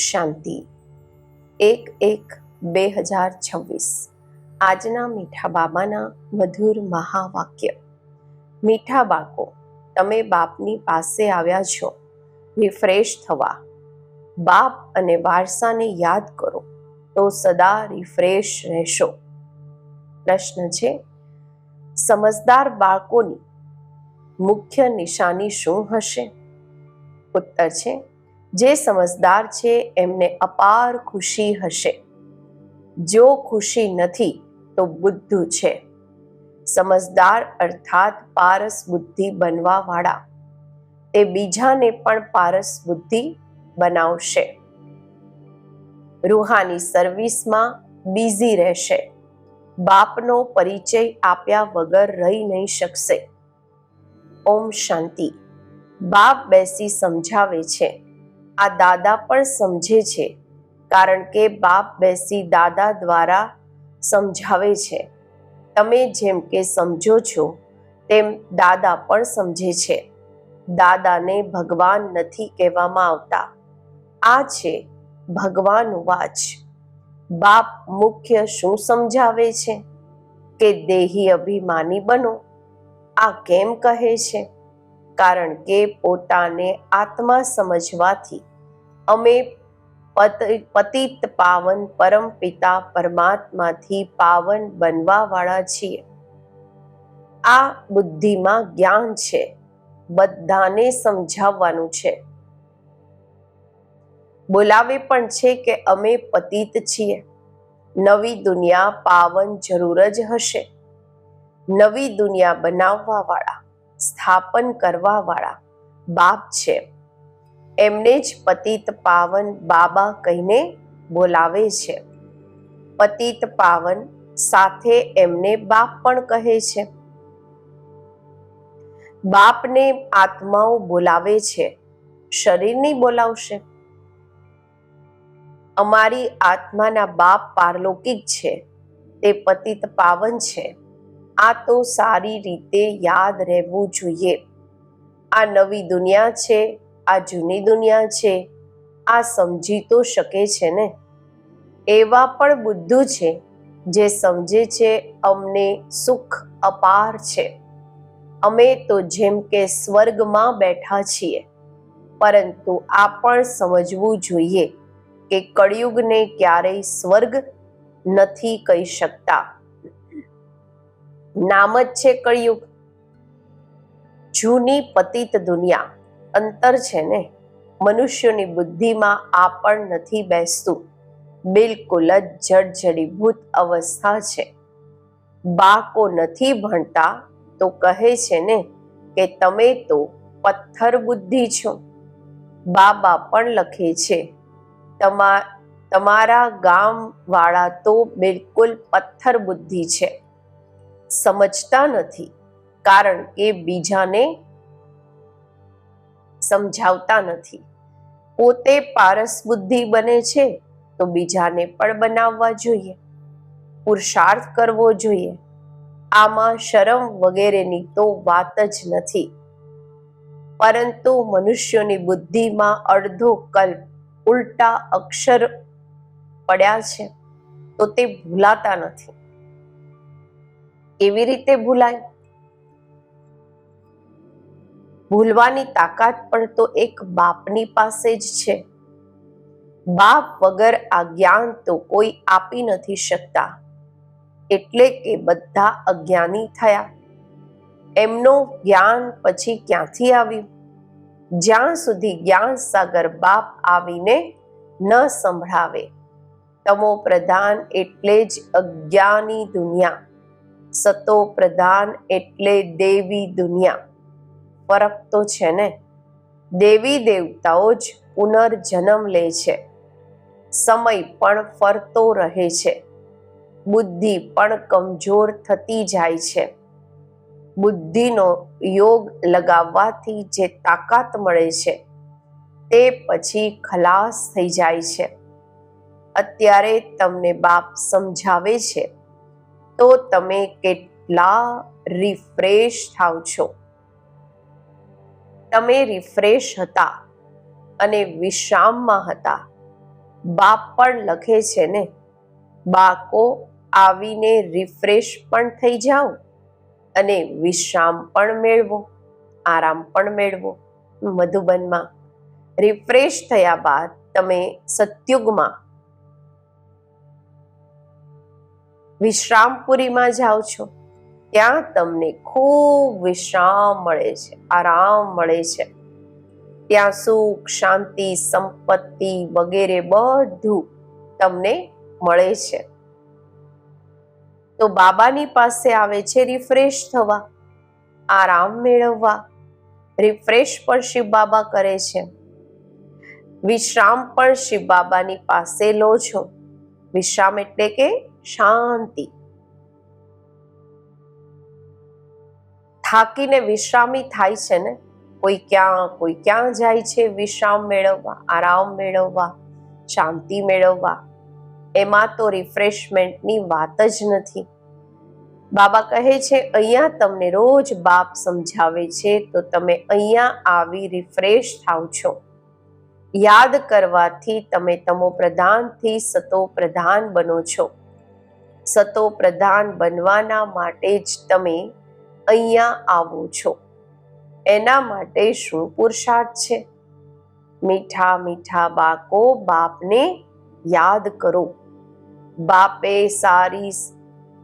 શાંતિ 1/1/2026 આજના મીઠા બાબાના મધુર મહાવાક્ય। મીઠા બાળકો, તમે બાપની પાસે આવ્યા છો રિફ્રેશ થવા। બાપ અને વારસાને યાદ કરો તો સદા રિફ્રેશ રહેશો। પ્રશ્ન છે, સમજદાર બાળકોની મુખ્ય નિશાની શું હશે? ઉત્તર છે, જે સમજદાર છે એમને અપાર ખુશી હશે। જો ખુશી નથી તો બુદ્ધુ છે। સમજદાર અર્થાત પારસ બુદ્ધિ બનવા વાળા, તે બીજાને પણ પારસ બુદ્ધિ બનાવશે। રૂહાની સર્વિસમાં બિઝી રહેશે। બાપનો પરિચય આપ્યા વગર રહી નહીં શકશે। ઓમ શાંતિ। બાપ બેસી સમજાવે છે। આ દાદા પણ સમજે છે, કારણ કે બાપ બેસી દાદા દ્વારા સમજાવે છે। તમે જેમ કે સમજો છો તેમ દાદા પણ સમજે છે। દાદાને ભગવાન નથી કહેવામાં આવતા, આ છે ભગવાન વાચ। બાપ મુખ્ય શું સમજાવે છે કે દેહી અભિમાની બનો। આ કેમ કહે છે? કારણ કે પોતાને આત્મા સમજવાથી અમે પતિત પાવન પરમ પિતા પરમાત્માથી પાવન બનવા વાળા છીએ। આ બુદ્ધિમાં જ્ઞાન છે, બધાને સમજાવવાનું છે। બોલાવે પણ છે કે અમે પતિત છીએ। નવી દુનિયા પાવન જરૂર જ હશે। નવી દુનિયા બનાવવા વાળા, સ્થાપન કરવા વાળા બાપ છે। એમને જ પતિત પાવન બાબા કહીને બોલાવે છે। પતિત પાવન સાથે એમને બાપ પણ કહે છે। બાપને આત્માઓ બોલાવે છે, શરીર નહીં બોલાવશે। અમારી આત્માના બાપ પારલૌકિક છે, તે પતિત પાવન છે। આ તો સારી રીતે યાદ રહેવું જોઈએ। આ નવી દુનિયા છે, આ જૂની દુનિયા છે, આ સમજી તો શકે છે ને। એવા પણ બુદ્ધુ છે જે સમજે છે અમને સુખ અપાર છે। અમે તો જેમ કે સ્વર્ગમાં બેઠા છીએ, પરંતુ આ પણ સમજવું જોઈએ કે કળિયુગને ક્યારેય સ્વર્ગ નથી કહી શકતા। નામ જ છે કળિયુગ। જૂની પતિત દુનિયા અંતર છે ને। મનુષ્યોની બુદ્ધિમાં આ પણ નથી બેસતું। બિલકુલ જ જડજડીભૂત અવસ્થા છે। બાળકો નથી ભણતા તો કહે છે ને કે તમે તો પથ્થર બુદ્ધિ છો। બાબા પણ લખે છે, તમારા ગામ વાળા તો બિલકુલ પથ્થર બુદ્ધિ છે। સમજતા નથી, કારણ કે બીજાને સમજાવતા નથી। પોતે પારસ બુદ્ધિ બને છે તો બીજાને પણ બનાવવા જોઈએ, પુરુષાર્થ કરવો જોઈએ। આમાં શરમ વગેરેની તો વાત જ નથી। પરંતુ મનુષ્યોની બુદ્ધિમાં અડધો કલ્પ ઉલટા અક્ષર પડ્યા છે તો તે ભૂલાતા નથી। કેવી રીતે ભૂલાય? ભૂલવાની તાકાત પણ તો એક બાપની પાસે જ છે। બાપ વગર આ જ્ઞાન તો કોઈ આપી નથી શકતા, એટલે કે બધા અજ્ઞાની થયા। એમનો જ્ઞાન પછી ક્યાંથી આવ્યું? જ્યાં સુધી જ્ઞાન સાગર બાપ આવીને ન સંભળાવે। તમો પ્રધાન એટલે જ અજ્ઞાની દુનિયા, સતો પ્રધાન એટલે દેવી દુનિયા। ફરક તો છે ને। દેવી દેવતાઓ જ પુનર્જન્મ લે છે। સમય પણ ફરતો રહે છે। બુદ્ધિ પણ કમજોર થતી જાય છે। બુદ્ધિનો યોગ લગાવવાથી જે તાકાત મળે છે તે પછી ખલાસ થઈ જાય છે। અત્યારે તમને બાપ સમજાવે છે તો તમે કેટલા રિફ્રેશ થાવ છો। તમે રિફ્રેશ હતા અને વિશ્રામમાં હતા, બાપ પણ લખે છે ને, બાકો આવીને રિફ્રેશ પણ થઈ જાઓ અને વિશ્રામ પણ મેળવો, આરામ પણ મેળવો. મધુબનમાં રિફ્રેશ થયા બાદ તમે સતયુગમાં વિશ્રામપુરીમાં જાઓ છો. ત્યાં તમને ખૂબ વિશ્રામ મળે છે, આરામ મળે છે. ત્યાં સુખ, શાંતિ, સંપત્તિ વગેરે બધું તમને મળે છે. તો બાબાની પાસે આવે છે રિફ્રેશ થવા, આરામ મેળવવા. રિફ્રેશ પણ શિવ બાબા કરે છે, વિશ્રામ પણ શિવ બાબાની પાસે લો છો. વિશ્રામ એટલે કે શાંતિ. થાકીને વિશ્રામી થાય છે ને, કોઈ ક્યાં જાય છે વિશ્રામ મેળવવા, આરામ મેળવવા, શાંતિ મેળવવા. એમાં તો રિફ્રેશમેન્ટની વાત જ નથી. બાબા કહે છે અહીંયા તમને રોજ બાપ સમજાવે છે તો તમે અહીંયા આવી રિફ્રેશ થાવ છો. યાદ કરવાથી તમે તમો પ્રધાનથી સતો પ્રધાન બનો છો. સતો પ્રધાન બનવાના માટે જ તમે અહીંયા આવો છો. એના માટે શું પુરુષાર્થ છે? મીઠા મીઠા બાકો બાપને યાદ કરો. બાપે સારી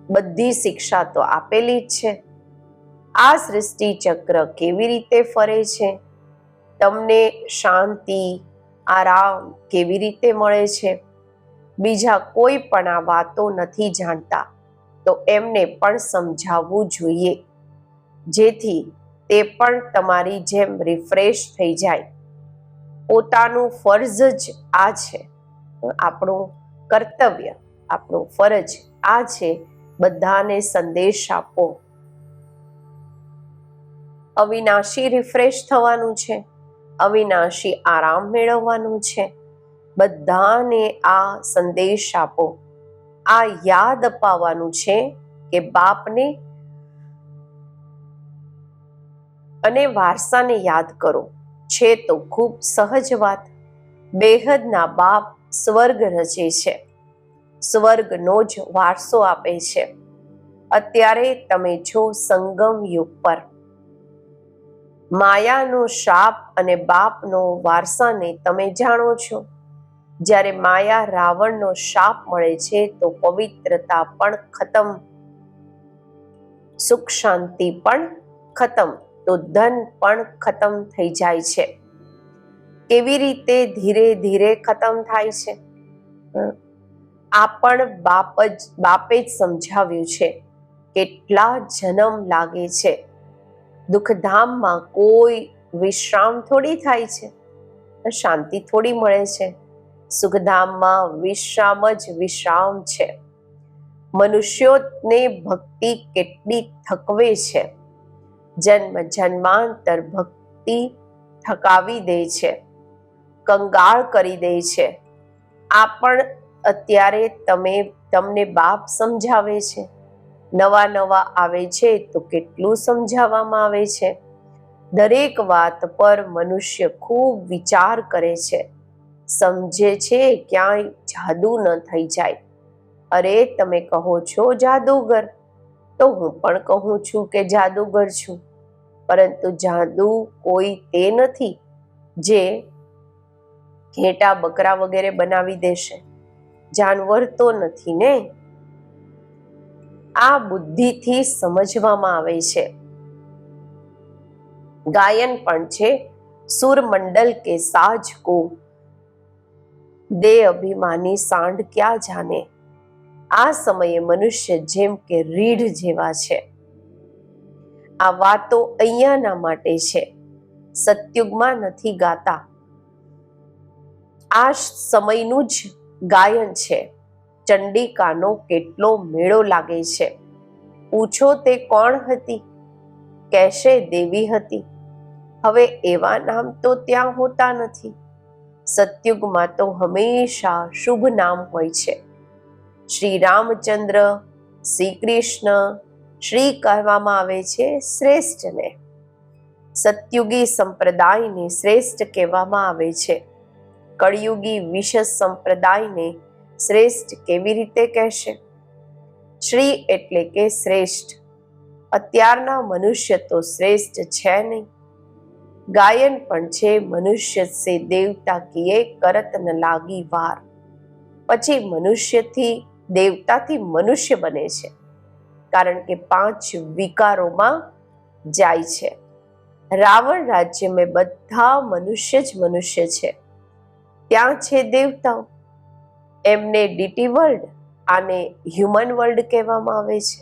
બધી શિક્ષા તો આપેલી જ છે. આ સૃષ્ટિ ચક્ર કેવી રીતે ફરે છે, તમને શાંતિ, આરામ કેવી રીતે મળે છે, બીજા કોઈ પણ આ વાતો નથી જાણતા તો એમને પણ સમજાવવું જોઈએ, જેથી તે પણ તમારી જેમ રિફ્રેશ થઈ જાય. પોતાનું ફરજ જ આ છે, આપણું કર્તવ્ય, આપણું ફરજ આ છે, બધાને સંદેશ આપો. અવિનાશી રિફ્રેશ થવાનું છે, અવિનાશી આરામ મેળવવાનું છે. બધાને આ સંદેશ આપો. આ યાદ અપાવવાનું છે કે બાપને અને વારસાને યાદ કરો. છે તો ખૂબ સહજ વાત. બેહદના બાપ સ્વર્ગ રચે છે, સ્વર્ગનો જ વારસો આપે છે. અત્યારે તમે છો સંગમ યુગ પર. માયાનો શાપ અને બાપનો વારસાને તમે જાણો છો. જ્યારે માયા રાવણનો શાપ મળે છે તો પવિત્રતા પણ ખતમ, સુખ શાંતિ પણ ખતમ, તો ધન પણ ખતમ થઈ જાય છે. કેવી રીતે ધીરે ધીરે ખતમ થાય છે? આ પણ બાપે જ સમજાવ્યું છે. કેટલા જન્મ લાગે છે. દુઃખધામમાં કોઈ વિશ્રામ થોડી થાય છે, શાંતિ થોડી મળે છે. સુખધામમાં વિશ્રામ જ વિશ્રામ છે. મનુષ્યોને ભક્તિ કેટલી થકવે છે. જન્મ જન્માંતર ભક્તિ થકાવી દે છે, કંગાળ કરી દે છે. આ પણ અત્યારે તમને બાપ સમજાવે છે. નવા નવા આવે છે તો કેટલું સમજાવવામાં આવે છે. દરેક વાત પર મનુષ્ય ખૂબ વિચાર કરે છે, સમજે છે ક્યાંય જાદુ ન થઈ જાય. અરે તમે કહો છો જાદુગર, તો હું પણ કહું છું કે જાદુગર છું, પરંતુ જાદુ કોઈ તે નથી જે ઘેટા બકરા વગેરે બનાવી દેશે. જાનવર તો નથી ને. આ બુદ્ધિથી સમજવામાં આવે છે. ગાયન પણ છે, સુરમંડલ કે સાજ કો દે અભિમાની સાંઢ ક્યાં જાને. આ સમયે મનુષ્ય જેમ કે રીઢ જેવા છે. આ વાતો અહીંયાના માટે છે, સતયુગમાં નથી ગાતા. આ સમયનું જ ગાયન છે. ચંડિકાનો કેટલો મેળો લાગે છે. પૂછો તે કોણ હતી? કહેશે દેવી હતી. હવે એવા નામ તો ત્યાં હોતા નથી. સતયુગમાં તો હંમેશા શુભ નામ હોય છે. શ્રી રામચંદ્ર, શ્રી કૃષ્ણ, શ્રી કહેવામાં આવે છે શ્રેષ્ઠને. સતયુગી સંપ્રદાયને શ્રેષ્ઠ કહેવામાં આવે છે. કળિયુગી વિશ્વ સંપ્રદાયને શ્રેષ્ઠ કેવી રીતે કહેશે? શ્રી એટલે કે શ્રેષ્ઠ. અત્યારના મનુષ્ય તો શ્રેષ્ઠ છે નહીં. ગાયન પણ છે, મનુષ્ય સે દેવતા કિએ કરત ન લાગી વાર. પછી મનુષ્યથી દેવતાથી મનુષ્ય બને છે, કારણ કે 5 વિકારોમાં જાય છે. રાવણ રાજ્ય મેં બધા મનુષ્ય જ મનુષ્ય છે, ત્યાં છે દેવતાઓ. એમને ડીટી વર્લ્ડ, આને હ્યુમન વર્લ્ડ કહેવામાં આવે છે.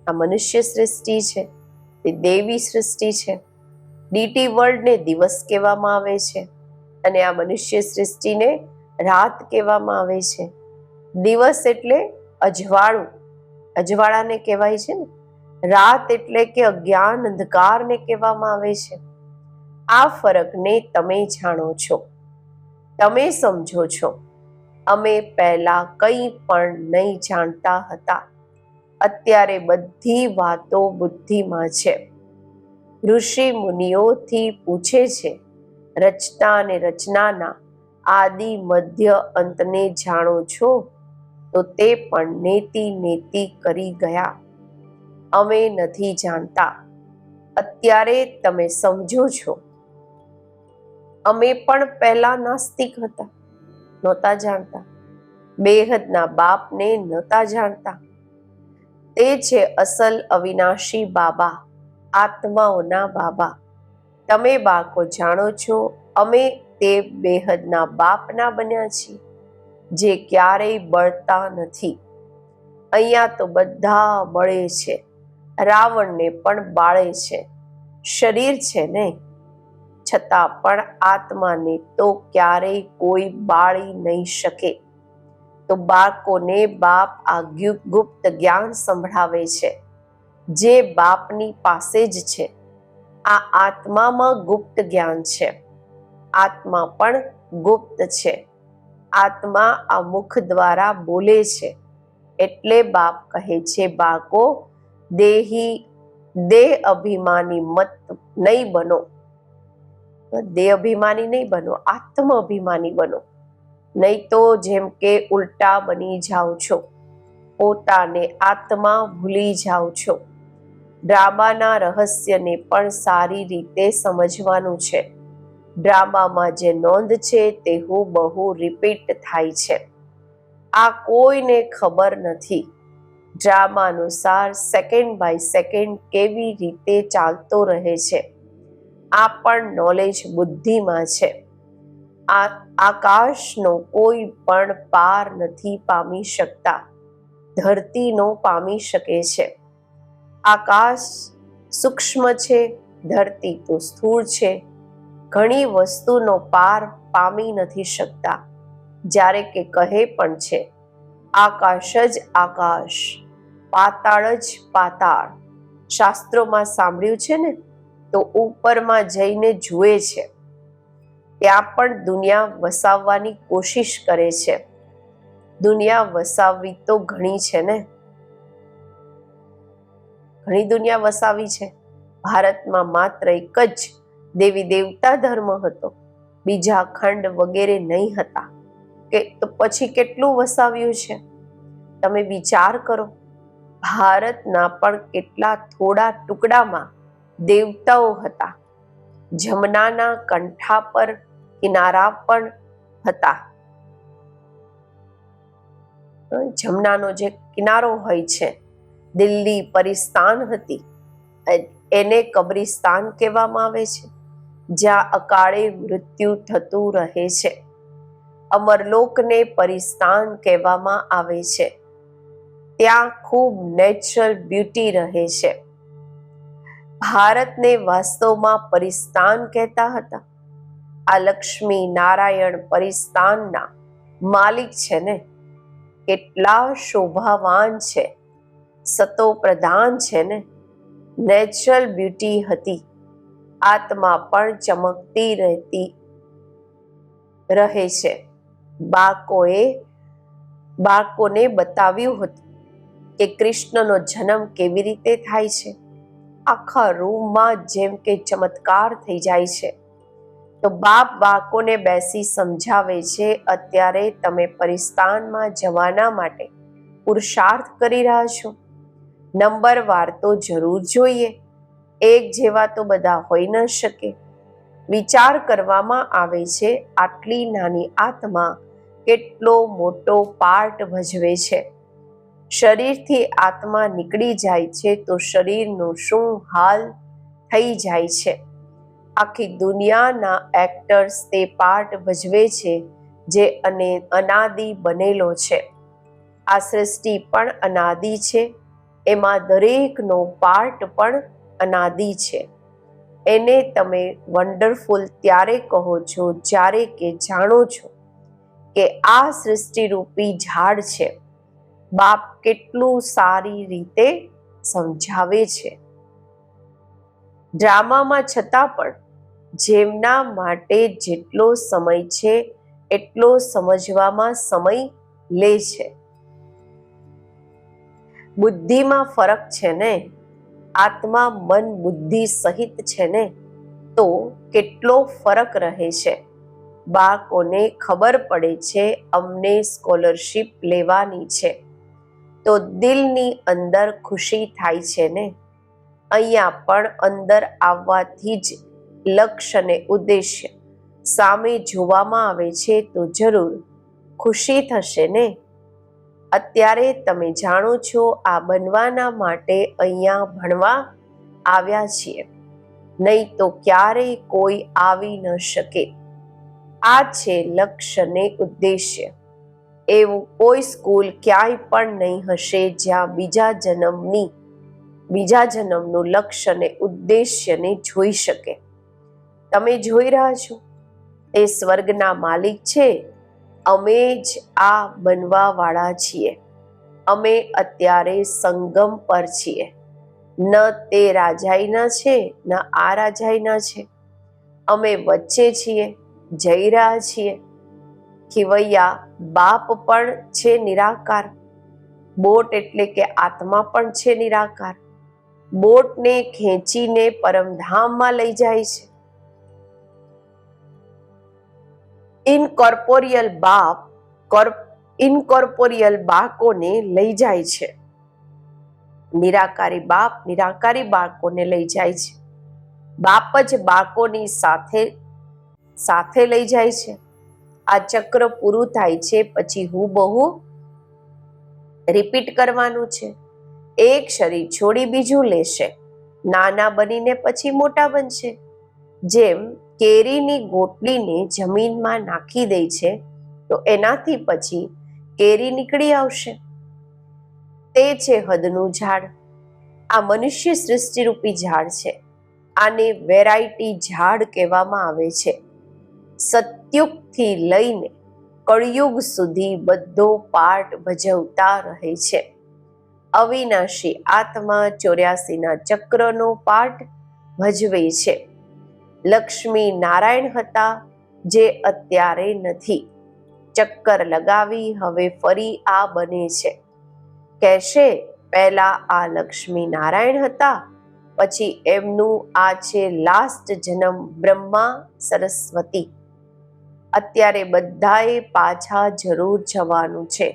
આ મનુષ્ય સૃષ્ટિ છે, તે દેવી સૃષ્ટિ છે. ડીટી વર્લ્ડને દિવસ કહેવામાં આવે છે અને આ મનુષ્ય સૃષ્ટિને રાત કહેવામાં આવે છે. દિવસ એટલે અજવાળું, અજવાળાને કહેવાય છે ને. રાત એટલે કે અજ્ઞાન અંધકારને કહેવામાં આવે છે. આ ફરકને તમે જાણો છો, તમે સમજો છો. અમે પહેલા કંઈ પણ નહીં જાણતા હતા. અત્યારે બધી વાતો બુદ્ધિમાં છે. ઋષિ મુનિઓથી પૂછે છે, રચના અને રચનાના આદિ મધ્ય અંતને જાણો છો? તો તે પણ નેતિ નેતિ કરી ગયા. અમે નથી જાણતા, અત્યારે તમે સમજો છો. અમે પણ પહેલા નાસ્તિક હતા, નહોતા જાણતા. બેહદના બાપને નહોતા જાણતા. તે છે અસલ અવિનાશી બાબા, આત્માઓના બાબા. તમે બાળકો જાણો છો, અમે તે બેહદના બાપના બન્યા છીએ, જે ક્યારેય બળતા નથી. અહીંયા તો બધા બળે છે, રાવણને પણ બાળે છે. શરીર છે ને, છતાં પણ આત્માને તો ક્યારેય કોઈ બાળી નહીં શકે. તો બાળકોને બાપ આ ગુપ્ત જ્ઞાન સંભળાવે છે, જે બાપની પાસે જ છે. આ આત્મામાં ગુપ્ત જ્ઞાન છે. આત્મા પણ ગુપ્ત છે. આત્મા આ મુખ દ્વારા બોલે છે. એટલે બાપ કહે છે, બાળકો દેહ અભિમાની મત નહીં બનો. દેહ અભિમાની નહીં બનો, આત્મ અભિમાની બનો. નહીં તો જેમ કે ઉલટા બની જાઓ છો, પોતાને આત્મા ભૂલી જાઓ છો. ડ્રામાના રહસ્યને પણ સારી રીતે સમજવાનું છે. ડ્રામામાં જે નોંધ છે તે હૂબહુ રિપીટ થાય છે. આ કોઈને ખબર નથી. ડ્રામા અનુસાર સેકન્ડ બાય સેકન્ડ કેવી રીતે ચાલતો રહે છે. આ પણ નોલેજ બુદ્ધિમાં છે. આ આકાશનો કોઈ પણ પાર નથી પામી શકતા, ધરતીનો પામી શકે છે. આકાશ સૂક્ષ્મ છે, ધરતી તો સ્થૂળ છે. ઘણી વસ્તુનો પાર પામી નથી શકતા. જ્યારે કે કહે પણ છે, આકાશ જ આકાશ, પાતાળ જ પાતાળ. શાસ્ત્રોમાં સાંભળ્યું છે ને, તો ઉપરમાં જઈને જુએ છે. ત્યાં પણ દુનિયા વસાવવાની કોશિશ કરે છે. દુનિયા વસાવવી તો ઘણી છે ને, ઘણી દુનિયા વસાવી છે. ભારતમાં માત્ર એક જ દેવી દેવતા ધર્મ હતો, બીજા ખંડ વગેરે નહીં હતા. કે તો પછી કેટલું વસાવ્યું છે? તમે વિચાર કરો. ભારતના પણ કેટલા થોડા ટુકડામાં દેવતાઓ હતા. જમનાના કંઠા પર કિનારા પણ હતા. જમનાનો જે કિનારો હોય છે, દિલ્હી પરિસ્તાન હતી. એને કબ્રિસ્તાન કહેવામાં આવે છે, જ્યાં અકાળે મૃત્યુ થતું રહે છે. અમરલોકને પરિસ્તાન કહેવામાં આવે છે. ત્યાં ખૂબ નેચરલ બ્યુટી રહે છે. ભારતને વાસ્તવમાં પરિસ્તાન કહેતા હતા. આ લક્ષ્મી નારાયણ પરિસ્તાનના માલિક છે ને. કેટલા શોભાવાન છે, સતો પ્રધાન છે ને. નેચરલ બ્યુટી હતી. આત્મા પણ ચમકતી રહે છે. બાળકોને બતાવ્યું હતું કે કૃષ્ણનો જન્મ કેવી રીતે થાય છે. આખા રૂમમાં જેમ કે ચમત્કાર થઈ જાય છે. તો બાપ બાળકોને બેસી સમજાવે છે, અત્યારે તમે પરિસ્તાનમાં જવાના માટે પુરુષાર્થ કરી રહ્યા છો. નંબરવાર તો જરૂર જોઈએ, એક જેવા તો બધા હોઈ ન શકે. વિચાર કરવામાં આવે છે, આટલી નાની આત્મા કેટલો મોટો પાર્ટ ભજવે છે. શરીરથી આત્મા નીકળી જાય છે તો શરીરનું શું હાલ થઈ જાય છે. આખી દુનિયાના એક્ટર્સ તે પાર્ટ ભજવે છે જે અનાદિ બનેલો છે. આ સૃષ્ટિ પણ અનાદિ છે, એમાં દરેકનો પાર્ટ પણ અનાદિ છે. એને તમે વન્ડરફુલ ત્યારે કહો છો જ્યારે કે જાણો છો કે આ સૃષ્ટિરૂપી ઝાડ છે. બાપ કેટલું સારી રીતે સમજાવે છે. ડ્રામામાં છતાં પણ જેમના માટે જેટલો સમય છે એટલો સમજવામાં સમય લે છે. બુદ્ધિમાં ફરક છે ને, આત્મા મન બુદ્ધિ સહિત છે ને, તો કેટલો ફરક રહે છે. બાળકોને ખબર પડે છે અમને સ્કોલરશીપ લેવાની છે, તો દિલની અંદર ખુશી થાય છે ને. અહીંયા પણ અંદર આવવાથી જ લક્ષ્ય અને ઉદ્દેશ્ય સામે જોવામાં આવે છે તો જરૂર ખુશી થશે ને. અત્યારે તમે જાણો છો આ બનવાના માટે અહીંયા ભણવા આવ્યા છીએ, નહીં તો ક્યારેય કોઈ આવી ન શકે. આ છે લક્ષ્ય ને ઉદ્દેશ્ય. એવું કોઈ સ્કૂલ ક્યાંય પણ નહીં હશે જ્યાં બીજા જન્મનું લક્ષ્ય ને ઉદ્દેશ્યને જોઈ શકે. તમે જોઈ રહ્યા છો, એ સ્વર્ગના માલિક છે, અમે જ આ બનવા વાળા છીએ. અમે અત્યારે સંગમ પર છીએ. ન તે રાજાઈના છે, ન આ રાજાઈના છે. અમે વચ્ચે છીએ, જઈ રહ્યા છીએ. ખીવૈયા બાપ પણ છે નિરાકાર. બોટ એટલે કે આત્મા પણ છે નિરાકાર. બોટને ખેંચીને પરમધામમાં લઈ જાય છે. ઇનકોર્પોરિયલ બાળકોને લઈ જાય છે. નિરાકારી બાપ નિરાકારી બાળકોને લઈ જાય છે. બાપ જ બાળકોની સાથે લઈ જાય છે. આ ચક્ર પૂરું થાય છે પછી હુબહુ રિપીટ કરવાનું છે. એક શરીર છોડી બીજું લેશે. નાના બનીને પછી મોટા બનશે. જેમ કેરીની ગોટલીને જમીનમાં નાખી દે છે તો એનાથી પછી કેરી નીકળી આવશે. તે છે હદનું ઝાડ. આ મનુષ્ય સૃષ્ટિરૂપી ઝાડ છે. આને વેરાયટી ઝાડ કહેવામાં આવે છે. સતયુગથી લઈને કળયુગ સુધી બધો પાર્ટ ભજવતા રહે છે. અવિનાશી આત્મા 84ના ચક્રનો પાર્ટ ભજવે છે. લક્ષ્મી નારાયણ હતા જે અત્યારે નથી. ચક્કર લગાવી હવે ફરી આ બને છે. કહેશે પહેલા આ લક્ષ્મી નારાયણ હતા, પછી એમનું આ છે લાસ્ટ જન્મ બ્રહ્મા સરસ્વતી. અત્યારે બધાએ પાછા જરૂર જવાનું છે.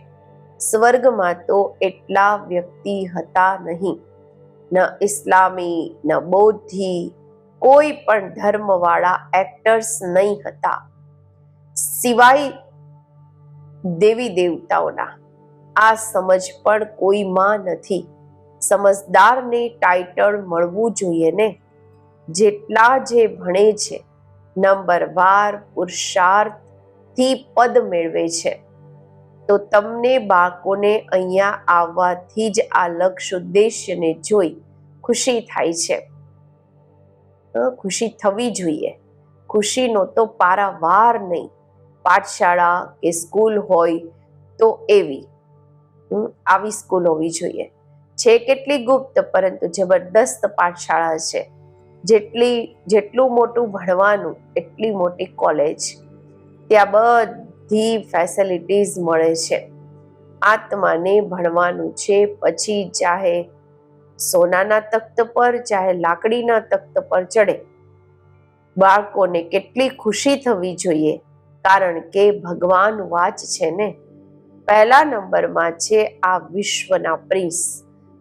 સ્વર્ગમાં તો એટલા વ્યક્તિ હતા નહીં. ન ઇસ્લામી ન બૌદ્ધી કોઈ પણ ધર્મવાળા એક્ટર્સ નહીં હતા, સિવાય દેવી દેવતાઓના. આ સમજ પણ કોઈમાં નથી. સમજદારને ટાઇટલ મળવું જોઈએ ને. જેટલા જે ભણે છે નંબરવાર પુરુષાર્થથી પદ મેળવે છે. તો તમને બાળકોને અહીંયા આવવાથી જ આ લક્ષ્ય ઉદ્દેશ્યને જોઈ ખુશી થાય છે. ખુશી થવી જોઈએ. ખુશીનો તો પારાવાર નહીં. પાઠશાળા કે સ્કૂલ હોય તો આવી સ્કૂલ હોવી જોઈએ. છે કેટલી ગુપ્ત પરંતુ જબરદસ્ત પાઠશાળા છે. જેટલું મોટું ભણવાનું એટલી મોટી કોલેજ. ત્યાં બધી ફેસિલિટીઝ મળે છે. આત્માને ભણવાનું છે. પછી ચાહે સોનાના તખ્ત પર ચાહે લાકડીના તખ્ત પર ચડે, બાળકોને કેટલી ખુશી થવી જોઈએ, કારણ કે ભગવાન વાચ છે ને. પહેલા નંબરમાં છે આ વિશ્વના પ્રિન્સ.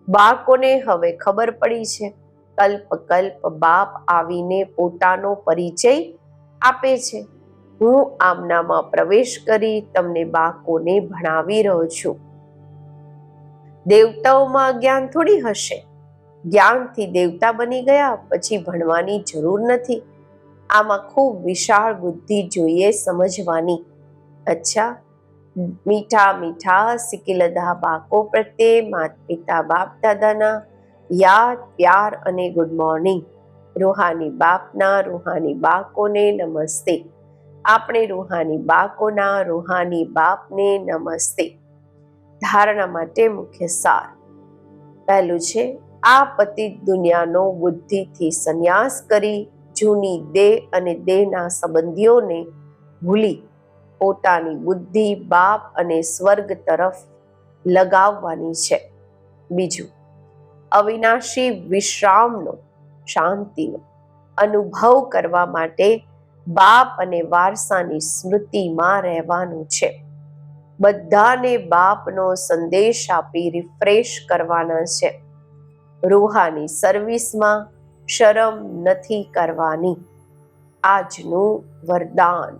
બાળકોને હવે ખબર પડી છે, કલ્પ કલ્પ બાપ આવીને પોતાનો પરિચય આપે છે. હું આમનામાં પ્રવેશ કરી તમને બાળકોને ભણાવી રહ્યો છું. દેવતાઓમાં જ્ઞાન થોડી હશે. જ્ઞાનથી દેવતા બની ગયા પછી ભણવાની જરૂર નથી. આમાં ખૂબ વિશાળ બુદ્ધિ જોઈએ સમજવાની. અચ્છા, મીઠા મીઠા સિકિલધા બાળકો પ્રત્યે માતા પિતા બાપ દાદાના યાદ, પ્યાર અને ગુડ મોર્નિંગ. રૂહાની બાપના રૂહાની બાળકોને નમસ્તે. આપણે રૂહાની બાળકોના રૂહાની બાપને નમસ્તે. ધારણા માટે મુખ્ય સાર. પહેલું છે, આ પતિત દુનિયાનો બુદ્ધિથી સંન્યાસ કરી જૂની દેહ અને દેહના સંબંધીઓને ભૂલી પોતાની બુદ્ધિ બાપ અને સ્વર્ગ તરફ લગાવવાની છે. બીજું, અવિનાશી વિશ્રામનો, શાંતિનો અનુભવ કરવા માટે બાપ અને વારસાની સ્મૃતિમાં રહેવાનું છે. બધાને બાપનો સંદેશ આપી રિફ્રેશ કરવાના છે. રૂહાની સર્વિસમાં શરમ નથી કરવાની. આજનું વરદાન.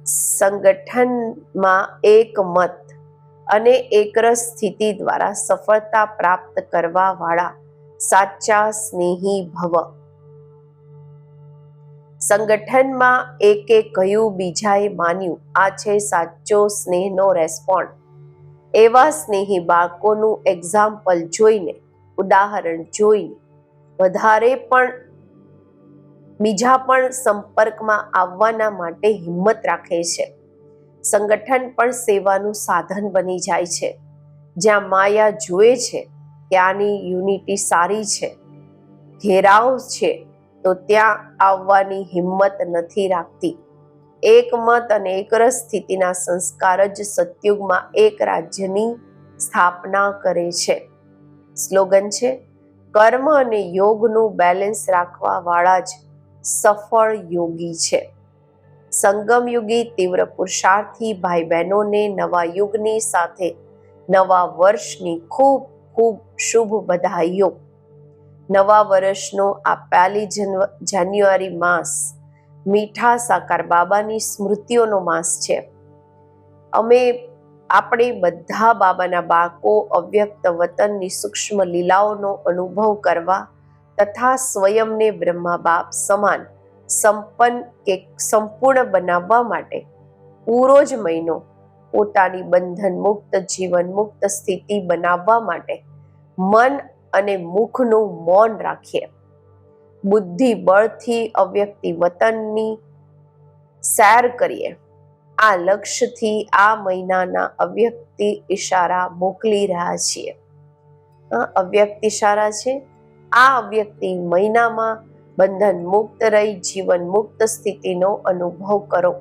સંગઠનમાં એક મત અને એકરસ સ્થિતિ દ્વારા સફળતા પ્રાપ્ત કરવા વાળા સાચા સ્નેહી ભવ. સંગઠનમાં એકે કહ્યું, બીજાએ માન્યું. આ છે સાચો સ્નેહનો રેસ્પોન્ડ. એવા સ્નેહી બાળકોનું એક્ઝામ્પલ જોઈને, ઉદાહરણ જોઈને બીજા પણ સંપર્કમાં આવવાના માટે હિંમત રાખે છે. સંગઠન પણ સેવાનું સાધન બની જાય છે. જ્યાં માયા જુએ છે ત્યાંની યુનિટી સારી છે, ઘેરાવ છે, તો ત્યાં આવવાની હિંમત નથી રાખતી. એક મત અને એકરસ સ્થિતિના સંસ્કાર જ સતયુગમાં એક રાજ્યની સ્થાપના કરે છે. સ્લોગન છે, કર્મ અને યોગનું બેલેન્સ રાખવા વાળા જ સફળ યોગી છે. સંગમયુગી તીવ્ર પુરુષાર્થી ભાઈ બહેનોને નવા યુગની સાથે નવા વર્ષની ખૂબ ખૂબ શુભ બધાઈઓ. નવા વર્ષનો આ 1 જાન્યુઆરી માસ મીઠા સાકાર બાબાની સ્મૃતિઓનો માસ છે. આપણે બધા બાબાના બાળકો અવ્યક્ત વતનની સૂક્ષ્મ લીલાઓનો અનુભવ કરવા તથા સ્વયંને બ્રહ્મા બાપ સમાન સંપન્ન કે સંપૂર્ણ બનાવવા માટે પૂરો જ મહિનો પોતાની બંધન મુક્ત જીવન મુક્ત સ્થિતિ બનાવવા માટે મન અને મુખનું મૌન રાખીએ. બુદ્ધિ બળથી અવ્યક્તિ વતનની સૈર કરીએ. આ લક્ષ્યથી આ મહિનાના અવ્યક્તિ ઈશારા મોકલી રહ્યા છીએ. અવ્યક્ત ઈશારા છે. આ અવ્યક્તિ મહિનામાં બંધન મુક્ત રહી જીવન મુક્ત સ્થિતિનો અનુભવ કરો.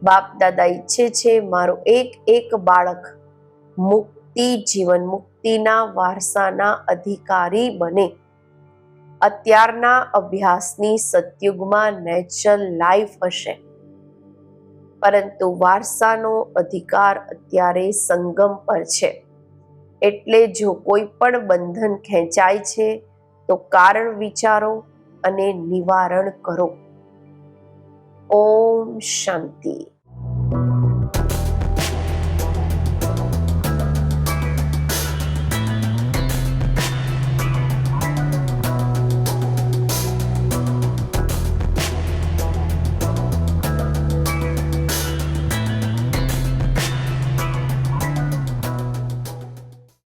બાપ દાદા ઈચ્છે છે મારો એક એક બાળક મુક્તિ જીવન મુક્તિના વારસાના અધિકારી બને. અત્યારના અભ્યાસની સતયુગમાં નેચરલ લાઈફ હશે, પરંતુ વારસાનો અધિકાર અત્યારે સંગમ પર છે. એટલે જો કોઈ પણ બંધન ખેંચાય છે તો કારણ વિચારો અને નિવારણ કરો. ઓમ શાંતિ.